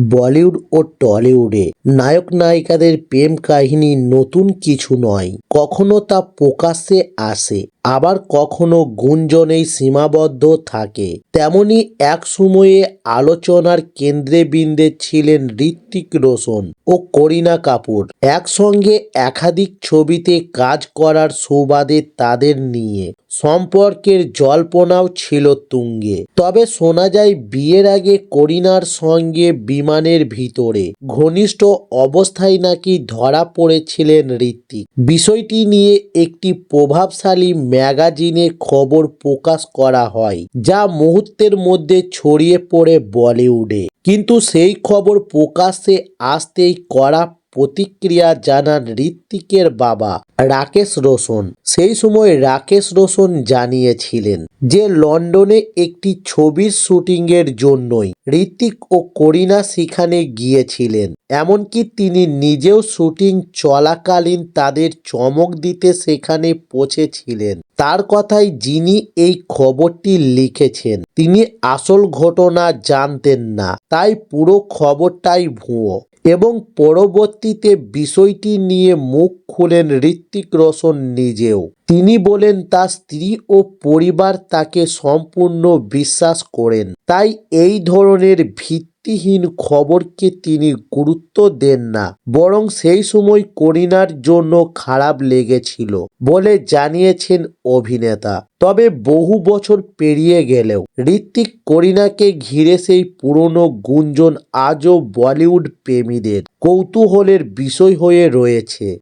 বলিউড ও টলিউডে নায়ক নায়িকাদের প্রেম কাহিনী নতুন কিছু নয়। কখনো তা প্রকাশ্যে আসে, আবার কখনো গুঞ্জনেই সীমাবদ্ধ থাকে। তেমনি এক সময়ে আলোচনার কেন্দ্রবিন্দে ছিলেন ঋত্বিক রোশন ও করিনা কাপুর। একসঙ্গে একাধিক ছবিতে কাজ করার সুবাদে তাদের নিয়ে সম্পর্কের জল্পনাও ছিল তুঙ্গে। তবে শোনা যায় বিয়ের আগে করিনার সঙ্গে বিমানের ভিতরে ঘনিষ্ঠ অবস্থায় নাকি ধরা পড়েছিলেন ঋত্বিক। বিষয়টি নিয়ে একটি প্রভাবশালী ম্যাগাজিনে খবর প্রকাশ করা হয়, যা মুহূর্তের মধ্যে ছড়িয়ে পড়ে বলিউডে। কিন্তু সেই খবর প্রকাশ্যে আসতেই কড়া প্রতিক্রিয়া জানান ঋত্বিকের বাবা রাকেশ রোশন। সেই সময় রাকেশ রোশন জানিয়েছিলেন যে লন্ডনে একটি ছবির শুটিংয়ের জন্যই ঋত্বিক ও করিনা সেখানে গিয়েছিলেন। এমনকি তিনি নিজেও শুটিং চলাকালীন তাদের চমক দিতে সেখানে পৌঁছেছিলেন। তার কথায়, যিনি এই খবরটি লিখেছেন তিনি আসল ঘটনা জানতেন না, তাই পুরো খবরটাই ভুয়ো। এবং পরবর্তীতে বিষয়টি নিয়ে মুখ খুলেন ঋত্বিক রোশন নিজেও। তিনি বলেন তার স্ত্রী ও পরিবার তাকে সম্পূর্ণ বিশ্বাস করেন, তাই এই ধরনের ভিত্তিহীন খবরকে তিনি গুরুত্ব দেন না। বরং সেই সময় করিনার জন্য খারাপ লেগেছিল বলে জানিয়েছেন অভিনেতা। তবে বহু বছর পেরিয়ে গেলেও ঋত্বিক করিনাকে ঘিরে সেই পুরনো গুঞ্জন আজও বলিউড প্রেমীদের কৌতূহলের বিষয় হয়ে রয়েছে।